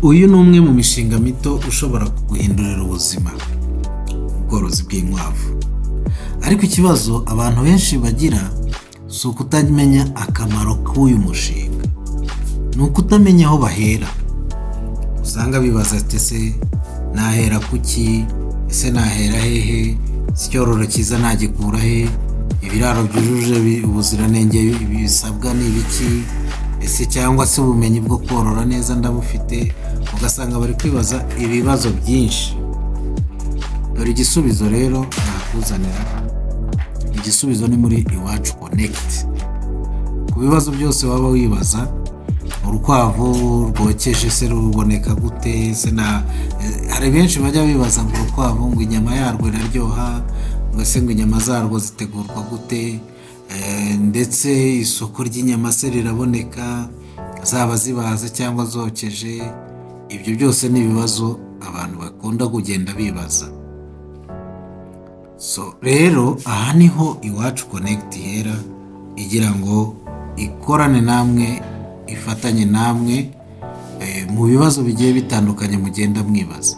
Uyu ni umwe mu mishinga mito ushobora kuguhindurira ubuzima, ubworozi bw'inkwavu. Ariko ikibazo abantu benshi bagira si ukutamenya akamaro k'uyu mushinga, ni ukutamenya aho bahera. Usanga bibaza ati ese nahera kuki, ese nahera hehe, icyororo cyiza nagikura he, ibiraro byujuje ubuziranenge bisabwa ni ibiki, ese cyangwa se ubumenyi bwo korora neza ndabufite. Ugasanga bari kwibaza ibibazo byinshi. Dore igisubizo rero nakuzanira. Igisubizo ni muri Iwacu Connect. Ku bibazo byose waba wibaza, urukwavu rwokeje se ruboneka gute, hari benshi bajya bibaza ngo urukwavu ngo inyama yarwo iraryoha, ngo se ngo inyama zarwo zitegurwa gute, ndetse isoko ry'inyama se riraboneka, zaba zibaze cyangwa zokeje. Ibyo byose ni ibibazo abantu bakunda kugenda bibaza. Rero aha niho Iwacu Connect ihera, igira ngo ikorane namwe, ifatanye namwe mu bibazo bigiye bitandukanye mugenda mwibaza.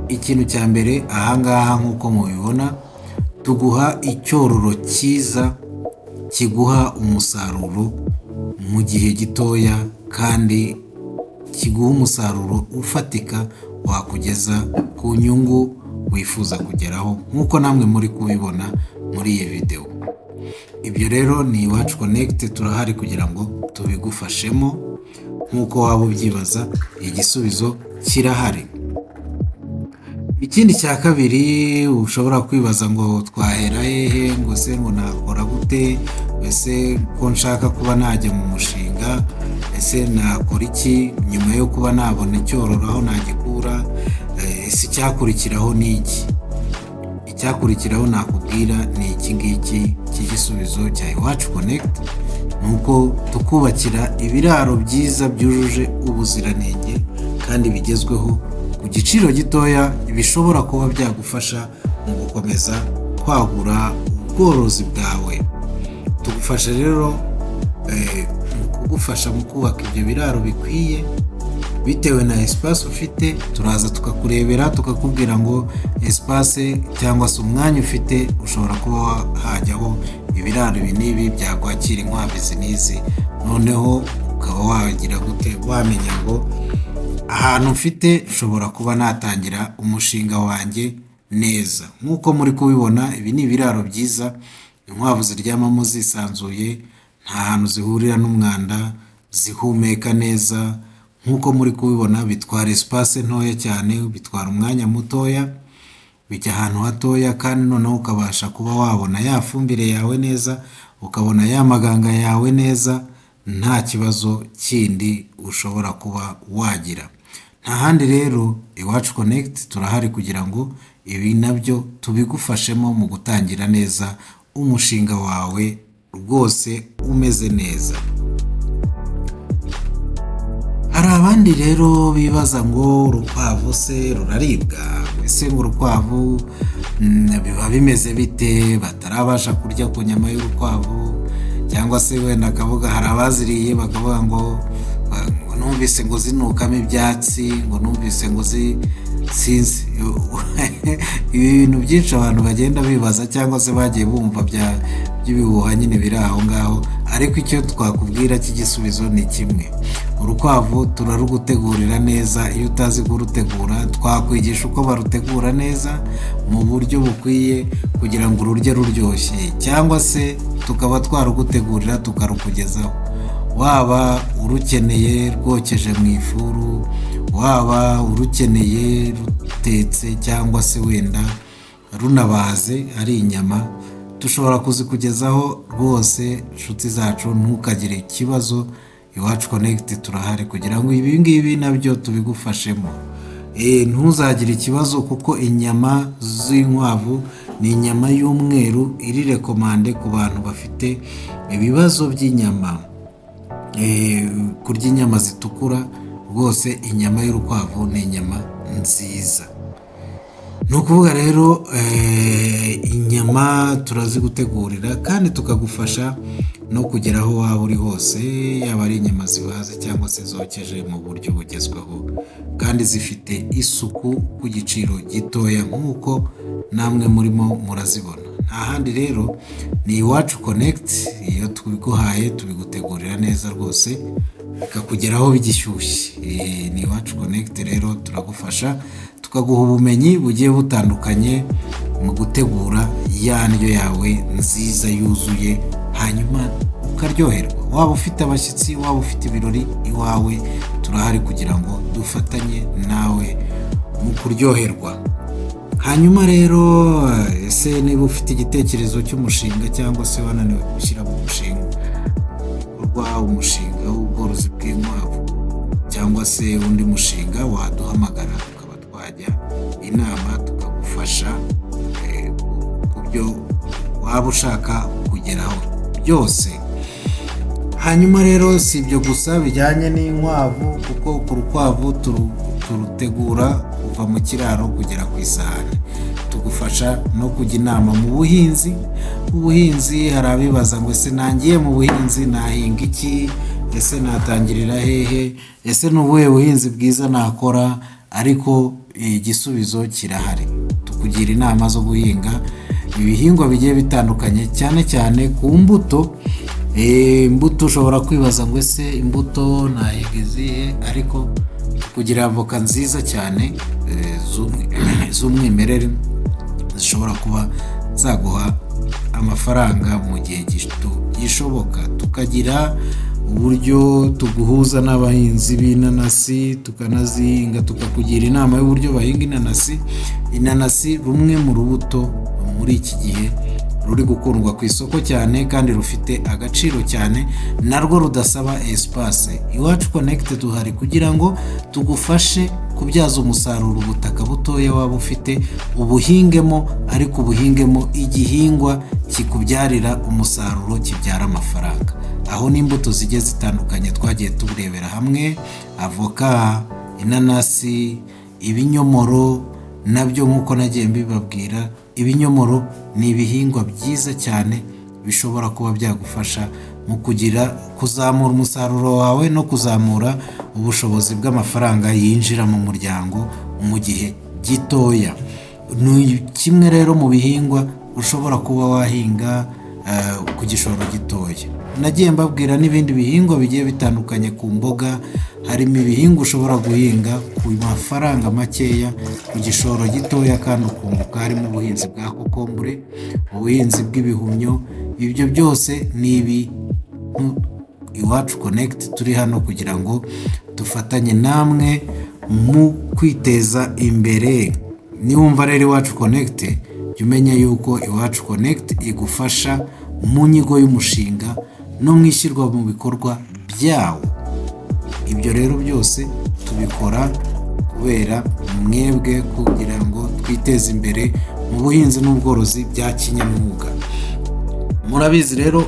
Ikintu cya mbere ahangaha nk'uko mubibona, tuguha icyororo cyiza kiguha umusaruro mu gihe gitoya, kandi kiguha umusaruro ufatika wakugeza ku nyungu wifuza kugeraho, nk'uko namwe muri kubibona muri iyi video. Ibyo rero ni Iwacu Connect, turahari kugira ngo tubigufashemo. Nk'uko waba ubyibaza, igisubizo kirahari. Ikindi cya kabiri ushobora kwibaza ngo twahera hehe, ngo se ngo nakora gute, ese ko nshaka kuba najya mu mushinga, ese nakora iki nyuma yo kuba nabona icyororo aho nagikura, ese icyakurikiraho ni iki? Icyakurikiraho nakubwira ni iki ngiki cy'igisubizo cya Iwacu Connect, nuko tukubakira ibiraro byiza byujuje ubuziranenge kandi bigezweho ku giciro gitoya, bishobora kuba byagufasha mu gukomeza kwagura ubworozi bwawe. Tugufasha rero mu kugufasha mu kubaka ibyo biraro bikwiye bitewe na espace ufite. Turaza tukakurebera tukakubwira ngo espace cyangwa se umwanya ufite ushobora kuba hajyaho ibiraro ibi n'ibi byakwakira inkwavu izi n'izi, noneho ukaba wagira gute, wamenya ngo ahantu mfite ushobora kuba natangira umushinga wanjye neza. Nk'uko muri kubibona, ibi ni ibiraro byiza inkwavu ziryamamo zisanzuye, nta hantu zihurira n'umwanda, zihumeka neza. Nk'uko muri kubibona, bitwara espace ntoya cyane, bitwara umwanya mutoya, bijya ahantu hatoya, kandi noneho ukabasha kuba wabona ya fumbire yawe neza, ukabona ya maganga yawe neza, nta kibazo kindi ushobora kuba wagira. Nta handi rero, Iwacu Connect turahari kugira ngo ibi nabyo tubigufashemo mu gutangira neza umushinga wawe rwose umeze neza. Hari abandi rero bibaza ngo urukwavu se ruraribwa, ese ngo urukwavu biba bimeze bite, batarabasha kurya ku nyama y'urukwavu, cyangwa se wenda akavuga hari abaziriye bakavuga ngo numvise ngo zinukamo ibyatsi, ngo numvise ngo sinzi ibintu byinshi abantu bagenda bibaza cyangwa se bagiye bumva by'ibihuha nyine biri aho ngaho. Ariko icyo twakubwira cy'igisubizo ni kimwe: urukwavu turarugutegurira neza. Iyo utazi kurutegura, twakwigisha uko barutegura neza mu buryo bukwiye kugira ngo ururye ruryoshye, cyangwa se tukaba twarugutegurira tukarukugezaho, waba urukeneye rwokeje mu ifuru, waba urukeneye rutetse, cyangwa se wenda runabaze ari inyama, dushobora kuzikugezaho rwose. Inshuti zacu, ntukagire ikibazo, Iwacu Connect turahari kugira ngo ibi ngibi nabyo tubigufashemo. Ntuzagire ikibazo, kuko inyama z'inkwavu ni inyama y'umweru, iri rekomande ku bantu bafite ibibazo by'inyama. Kurya inyama zitukura, rwose inyama y'urukwavu ni inyama nziza. Ni ukuvuga rero inyama turazigutegurira kandi tukagufasha no kugera aho waba uri hose, yaba ari inyama zibaze cyangwa se zokeje mu buryo bugezweho kandi zifite isuku ku giciro gitoya nk'uko namwe murimo murazibona. Nta handi rero ni Iwacu Connect. Iyo tubiguhaye tubigutegurira neza rwose bikakugeraho bigishyushye. Ni Iwacu Connect rero turagufasha tukaguha ubumenyi bugiye butandukanye mu gutegura ya ndyo yawe nziza yuzuye, hanyuma ukaryoherwa. Waba ufite abashyitsi, waba ufite ibirori iwawe, turahari kugira ngo dufatanye nawe mu kuryoherwa. Hanyuma rero ese niba ufite igitekerezo cy'umushinga cyangwa se wananiwe gushyira mu umushinga w'ubworozi bw'inkwavu cyangwa se undi mushinga, waduhamagara tukaba twajya inama tukagufasha ku byo waba ushaka kugeraho byose. Hanyuma rero si ibyo gusa bijyanye n'inkwavu, kuko ku rukwavu turutegura kuva mu kiraro kugera ku isahani. Tugufasha no kujya inama mu buhinzi. Ubuhinzi hari abibaza ngo ese nangiye mu buhinzi nahinga iki, ese natangirira hehe, ese ni ubuhe buhinzi bwiza nakora? Ariko igisubizo kirahari. Tukugira inama zo guhinga ibihingwa bigiye bitandukanye, cyane cyane ku mbuto. Imbuto ushobora kwibaza ngo ese imbuto nahinga izihe, ariko kugira avoka nziza cyane z'umwimerere zishobora kuba zaguha amafaranga mu gihe gishoboka. Tukagira uburyo tuguhuza n'abahinzi b'inanasi tukanazihinga, tukakugira inama y'uburyo bahinga inanasi. Inanasi rumwe mu rubuto muri iki gihe ruri gukundwa ku isoko cyane kandi rufite agaciro cyane, narwo rudasaba espace. Iwacu Connect duhari kugira ngo tugufashe kubyaza umusaruro ubutaka butoya waba ufite, ubuhingemo, ariko ubuhingemo igihingwa kikubyarira umusaruro, kibyara amafaranga. Aho n'imbuto zigiye zitandukanye twagiye tuburebera hamwe: avoka, inanasi, ibinyomoro. Nabyo nk'uko nagiye mbibabwira, ibinyomoro ni ibihingwa byiza cyane bishobora kuba byagufasha mu kuzamura umusaruro wawe no kuzamura ubushobozi bw'amafaranga yinjira mu muryango mu gihe gitoya. Ni kimwe rero mu bihingwa ushobora kuba wahinga ku gishoro gitoya. Nagiye mbabwira n'ibindi bihingwa bigiye bitandukanye ku mboga. Harimo ibihingwa ushobora guhinga ku mafaranga makeya ku gishoro gitoya kandi ukunguka. Harimo ubuhinzi bwa kokombure, ubuhinzi bw'ibihumyo. Ibyo byose ni ibintu Iwacu Connect turi hano kugira ngo dufatanye namwe mu kwiteza imbere. Niwumva rero Iwacu Connect, jya umenya yuko Iwacu Connect igufasha mu nyigo y'umushinga no mu ishyirwa mu bikorwa byawo. Ibyo rero byose tubikora kubera mwebwe, kugira ngo twiteze imbere mu buhinzi n'ubworozi bya kinyamwuga. Murabizi rero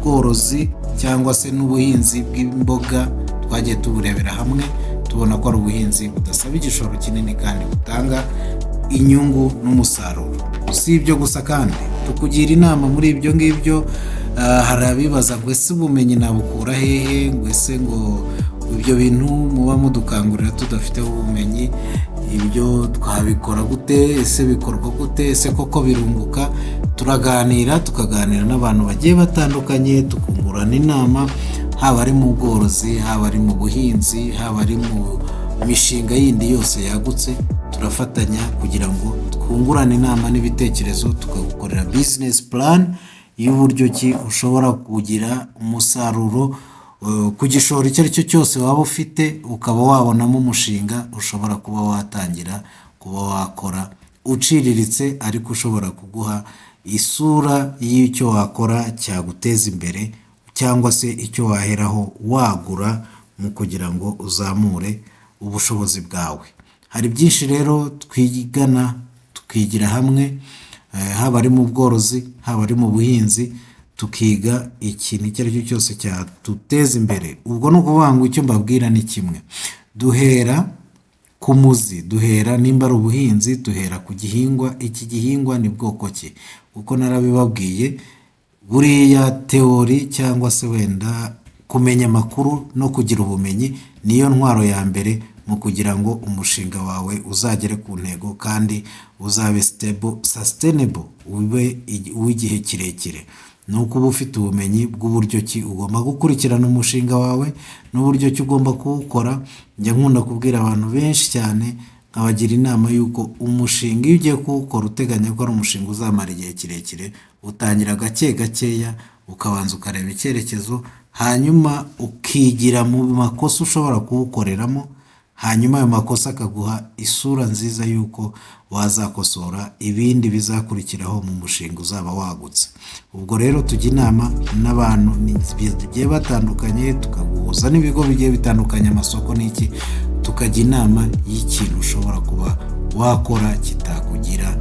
ubworozi cyangwa se n'ubuhinzi bw'imboga twagiye tuburebera hamwe, tubona ko ari ubuhinzi budasaba igishoro kinini kandi butanga inyungu n'umusaruro. Si ibyo gusa kandi tukugira inama muri ibyo ngibyo. Hari abibaza ngo ese ubumenyi nabukura hehe, ngo ese ngo ibyo bintu muba mudukangurira tudafiteho ubumenyi, ibyo twabikora gute, ese bikorwa gute, ese koko birunguka? Tukaganira n'abantu bagiye batandukanye, tukungurana inama, haba ari mu bworozi, haba ari mu buhinzi, haba ari mu mishinga yindi yose yagutse. Turafatanya kugira ngo twungurane inama n'ibitekerezo, tukagukorera business plan y'uburyo ki ushobora kugira umusaruro ku gishoro icyo ari cyo cyose waba ufite, ukaba wabonamo umushinga ushobora kuba watangira kuba wakora uciriritse, ariko ushobora kuguha isura y'icyo wakora cyaguteza imbere, cyangwa se icyo waheraho wagura mu kugira ngo uzamure ubushobozi bwawe. Hari byinshi rero twigana tukigira hamwe, haba ari mu bworozi, haba ari mu buhinzi, tukiga ikintu icyo ari cyo cyose cyaduteza imbere. Ubwo ni ukuvuga ngo icyo mbabwira ni kimwe: duhera ku muzi, duhera nimba ari ubuhinzi, duhera ku gihingwa. Iki gihingwa ni bwoko ki? Kuko narabibabwiye, buriya teori cyangwa se wenda kumenya amakuru no kugira ubumenyi niyo ntwaro ya mbere mu kugira ngo umushinga wawe uzagere ku ntego kandi uzabe sustainable, ube uw'igihe kirekire. Ni uko uba ufite ubumenyi bw'uburyo ki ugomba gukurikirana umushinga wawe n'uburyo ki ugomba kuwukora. Njya nkunda kubwira abantu benshi cyane, nkabagira inama y'uko umushinga iyo ugiye kuwukora uteganya ko ari umushinga uzamara igihe kirekire, utangira gake gakeya, ukabanza ukareba icyerekezo, hanyuma ukigira mu makosa ushobora kuwukoreramo, hanyuma ayo makosa akaguha isura nziza y'uko wazakosora ibindi bizakurikiraho mu mushinga uzaba wagutse. Ubwo rero tujya inama n'abantu bigiye batandukanye, tukaguhuza n'ibigo bigiye bitandukanye, amasoko n'iki, tukajya inama y'ikintu ushobora kuba wakora kitakugira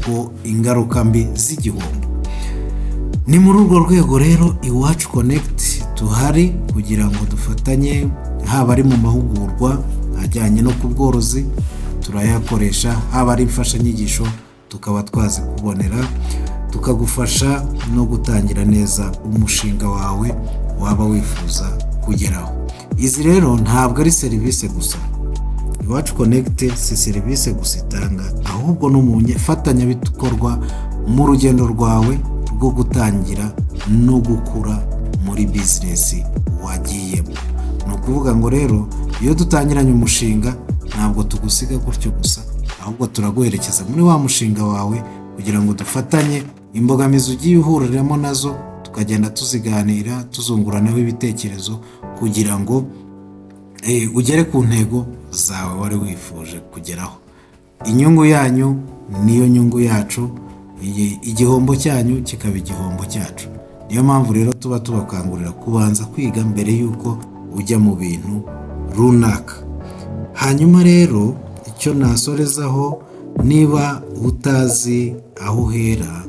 ko ingaruka mbi z'igihombo. Ni muri urwo rwego rero Iwacu Connect tuhari kugira ngo dufatanye, haba ari mu mahugurwa ajyanye no ku bworozi turayakoresha, haba ari imfashanyigisho tukaba twazikubonera, tukagufasha no gutangira neza umushinga wawe waba wifuza kugeraho. Izi rero ntabwo ari serivisi gusa, Iwacu Connect si serivisi gusa itanga, ahubwo ni umufatanyabikorwa mu rugendo rwawe rwo gutangira no gukura muri bizinesi wagiyemo. Ni ukuvuga ngo rero iyo dutangiranye umushinga ntabwo tugusiga gutyo gusa, ahubwo turaguherekeza muri wa mushinga wawe kugira ngo dufatanye imbogamizi ugiye uhuriramo nazo, tukagenda tuziganira, tuzunguranaho ibitekerezo kugira ngo ugere ku ntego zawe wari wifuje kugeraho. Inyungu yanyu niyo nyungu yacu, igihombo cyanyu kikaba igihombo cyacu. Niyo mpamvu rero tuba tubakangurira kubanza kwiga mbere y'uko ujya mu bintu runaka. Hanyuma rero icyo nasorezaho, niba utazi aho uhera,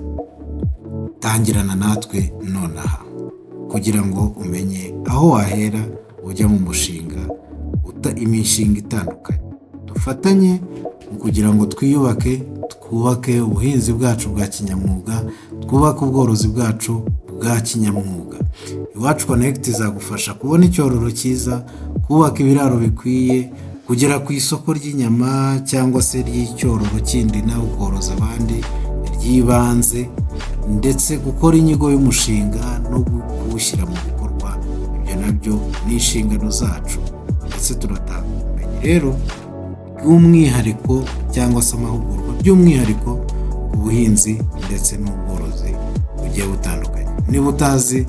tangirana natwe nonaha kugira ngo umenye aho wahera ujya mu mushinga, imishinga itandukanye. Dufatanye kugira ngo twiyubake, twubake ubuhinzi bwacu bwa kinyamwuga, twubake ubworozi bwacu bwa kinyamwuga. Iwacu Connect izagufasha kubona icyororo cyiza, kubaka ibiraro bikwiye, kugera ku isoko ry'inyama cyangwa se ry'icyororo kindi nawe ukoroza abandi, ry'ibanze, ndetse gukora inyigo y'umushinga no kuwushyira mu bikorwa. Ibyo nabyo ni inshingano zacu, ndetse turatanga ubumenyi rero bw'umwihariko cyangwa se amahugurwa by'umwihariko ku buhinzi ndetse n'ubworozi bugiye butandukanye. Niba utazi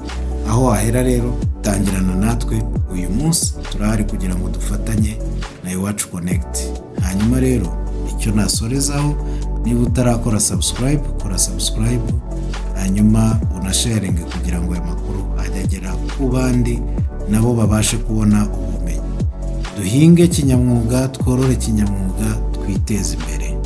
aho wahera rero, tangirana natwe uyu munsi, turahari kugira ngo dufatanye na Iwacu Connect. Hanyuma rero icyo nasorezaho, niba utarakora subscribe, kora subscribe, hanyuma unasharinge kugira ngo aya makuru ajye agera ku bandi nabo babashe kubona ubumenyi. Duhinge kinyamwuga, tworore kinyamwuga, twiteze imbere.